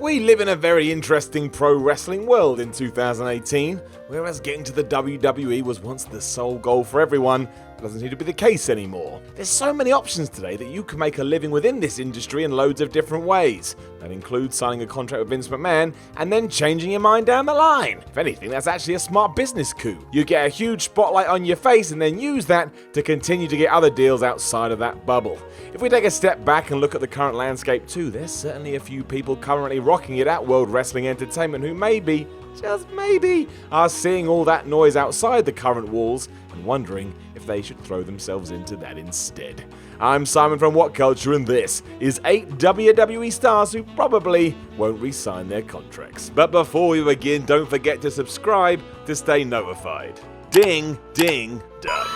We live in a very interesting pro wrestling world in 2018, whereas getting to the WWE was once the sole goal for everyone, it doesn't seem to be the case anymore. There's so many options today that you can make a living within this industry in loads of different ways. That includes signing a contract with Vince McMahon and then changing your mind down the line. If anything, that's actually a smart business coup. You get a huge spotlight on your face and then use that to continue to get other deals outside of that bubble. If we take a step back and look at the current landscape too, there's certainly a few people currently rocking it at World Wrestling Entertainment who maybe, just maybe, are seeing all that noise outside the current walls and wondering if they should throw themselves into that instead. I'm Simon from What Culture, and this is 8 WWE stars who probably won't re-sign their contracts. But before we begin, don't forget to subscribe to stay notified. Ding, ding, done.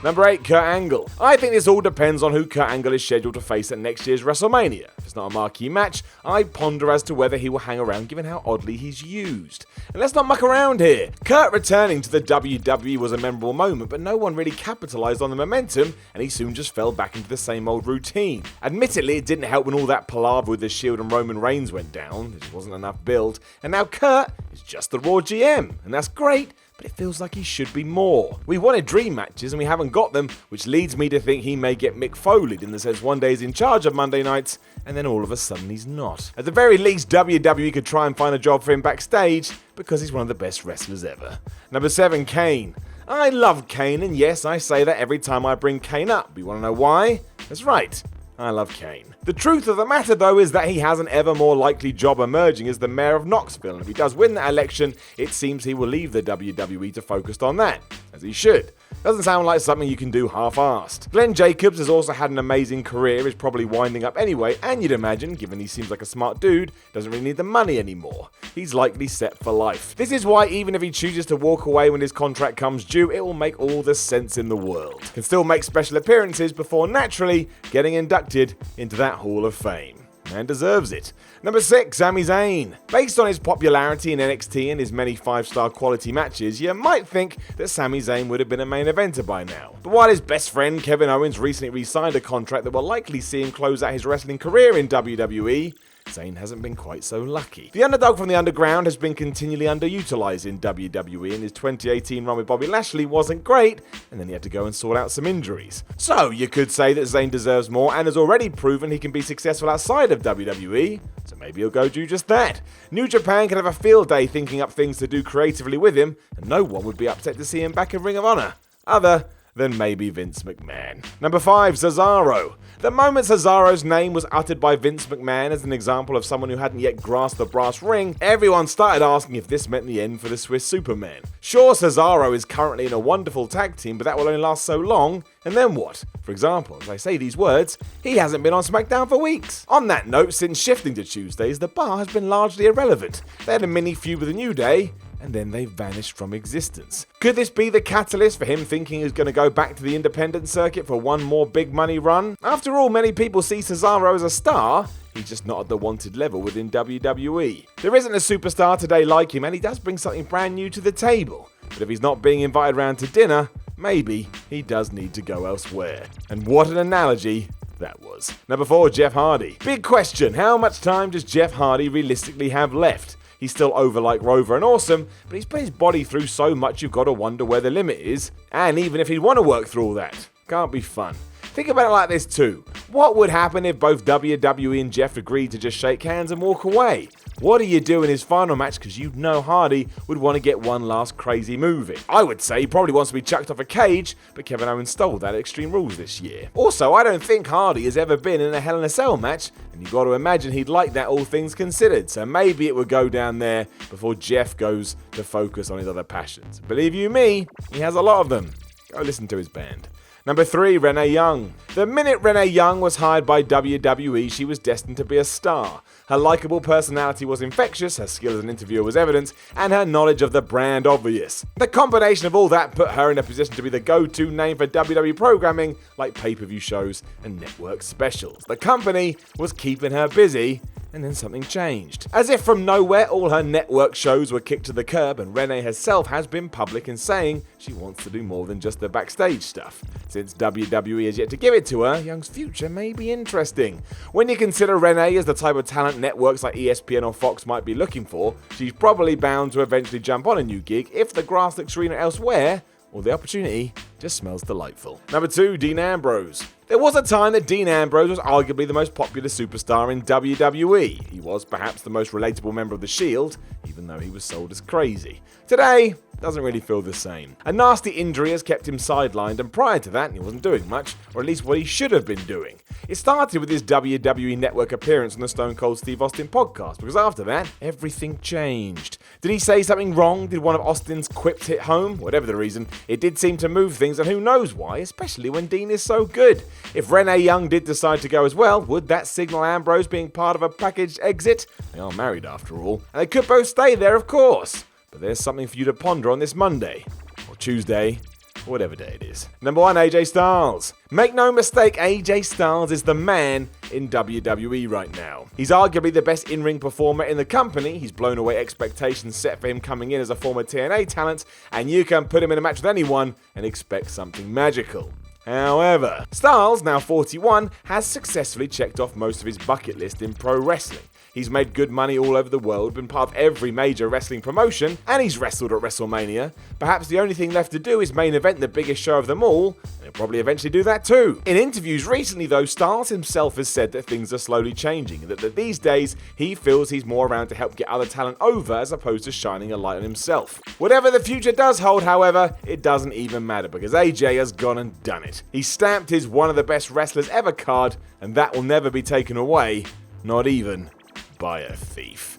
Number 8, Kurt Angle. I think this all depends on who Kurt Angle is scheduled to face at next year's WrestleMania. If it's not a marquee match, I ponder as to whether he will hang around given how oddly he's used. And let's not muck around here. Kurt returning to the WWE was a memorable moment, but no one really capitalized on the momentum, and he soon just fell back into the same old routine. Admittedly, it didn't help when all that palaver with the Shield and Roman Reigns went down. There wasn't enough build, and now Kurt is just the Raw GM, and that's great, but it feels like he should be more. We wanted dream matches and we haven't got them, which leads me to think he may get Mick Foley'd in the sense one day he's in charge of Monday nights and then all of a sudden he's not. At the very least, WWE could try and find a job for him backstage because he's one of the best wrestlers ever. Number 7, Kane. I love Kane, and yes, I say that every time I bring Kane up. You want to know why? That's right. I love Kane. The truth of the matter, though, is that he has an ever more likely job emerging as the mayor of Knoxville, and if he does win that election, it seems he will leave the WWE to focus on that, as he should. Doesn't sound like something you can do half-assed. Glenn Jacobs has also had an amazing career, is probably winding up anyway, and you'd imagine, given he seems like a smart dude, doesn't really need the money anymore. He's likely set for life. This is why even if he chooses to walk away when his contract comes due, it will make all the sense in the world. Can still make special appearances before naturally getting inducted into that Hall of Fame. And deserves it. Number 6, Sami Zayn. Based on his popularity in NXT and his many 5-star quality matches, you might think that Sami Zayn would have been a main eventer by now. But while his best friend Kevin Owens recently re-signed a contract that will likely see him close out his wrestling career in WWE, Zayn hasn't been quite so lucky. The underdog from the underground has been continually underutilized in WWE, and his 2018 run with Bobby Lashley wasn't great, and then he had to go and sort out some injuries. So you could say that Zayn deserves more and has already proven he can be successful outside of WWE, so maybe he'll go do just that. New Japan could have a field day thinking up things to do creatively with him, and no one would be upset to see him back in Ring of Honor, other than maybe Vince McMahon. Number 5, Cesaro. The moment Cesaro's name was uttered by Vince McMahon as an example of someone who hadn't yet grasped the brass ring, everyone started asking if this meant the end for the Swiss Superman. Sure, Cesaro is currently in a wonderful tag team, but that will only last so long, and then what? For example, as I say these words, he hasn't been on SmackDown for weeks. On that note, since shifting to Tuesdays, the bar has been largely irrelevant. They had a mini feud with the New Day, and then they vanished from existence. Could this be the catalyst for him thinking he's going to go back to the independent circuit for one more big money run? After all, many people see Cesaro as a star. He's just not at the wanted level within WWE. There isn't a superstar today like him, and he does bring something brand new to the table. But if he's not being invited round to dinner, maybe he does need to go elsewhere. And what an analogy that was. Number 4, Jeff Hardy. Big question, how much time does Jeff Hardy realistically have left? He's still over like Rover and awesome, but he's put his body through so much you've got to wonder where the limit is. And even if he'd want to work through all that, can't be fun. Think about it like this too. What would happen if both WWE and Jeff agreed to just shake hands and walk away? What do you do in his final match? Because you know Hardy would want to get one last crazy move in. I would say he probably wants to be chucked off a cage, but Kevin Owens stole that at Extreme Rules this year. Also, I don't think Hardy has ever been in a Hell in a Cell match, and you've got to imagine he'd like that all things considered, so maybe it would go down there before Jeff goes to focus on his other passions. Believe you me, he has a lot of them. Go listen to his band. Number 3, Renee Young. The minute Renee Young was hired by WWE, she was destined to be a star. Her likable personality was infectious, her skill as an interviewer was evident, and her knowledge of the brand obvious. The combination of all that put her in a position to be the go-to name for WWE programming like pay-per-view shows and network specials. The company was keeping her busy, and then something changed. As if from nowhere, all her network shows were kicked to the curb, and Renee herself has been public in saying she wants to do more than just the backstage stuff. Since WWE has yet to give it to her, Young's future may be interesting. When you consider Renee as the type of talent networks like ESPN or Fox might be looking for, she's probably bound to eventually jump on a new gig if the grass looks greener elsewhere, or the opportunity just smells delightful. Number 2, Dean Ambrose. There was a time that Dean Ambrose was arguably the most popular superstar in WWE. He was perhaps the most relatable member of the Shield, even though he was sold as crazy. Today, doesn't really feel the same. A nasty injury has kept him sidelined, and prior to that, he wasn't doing much, or at least what he should have been doing. It started with his WWE Network appearance on the Stone Cold Steve Austin podcast, because after that, everything changed. Did he say something wrong? Did one of Austin's quips hit home? Whatever the reason, it did seem to move things, and who knows why, especially when Dean is so good. If Renee Young did decide to go as well, would that signal Ambrose being part of a packaged exit? They are married after all, and they could both stay there, of course. But there's something for you to ponder on this Monday, or Tuesday, or whatever day it is. Number 1, AJ Styles. Make no mistake, AJ Styles is the man in WWE right now. He's arguably the best in-ring performer in the company. He's blown away expectations set for him coming in as a former TNA talent, and you can put him in a match with anyone and expect something magical. However, Styles, now 41, has successfully checked off most of his bucket list in pro wrestling. He's made good money all over the world, been part of every major wrestling promotion, and he's wrestled at WrestleMania. Perhaps the only thing left to do is main event the biggest show of them all, and he'll probably eventually do that too. In interviews recently though, Styles himself has said that things are slowly changing, and that these days he feels he's more around to help get other talent over as opposed to shining a light on himself. Whatever the future does hold, however, it doesn't even matter because AJ has gone and done it. He stamped his one of the best wrestlers ever card, and that will never be taken away, not even by a thief.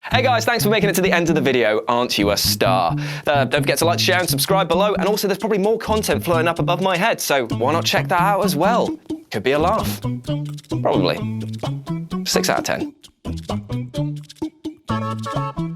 Hey guys, thanks for making it to the end of the video. Aren't you a star? Don't forget to like, share and subscribe below, and also there's probably more content floating up above my head, so why not check that out as well? Could be a laugh. Probably. 6 out of 10.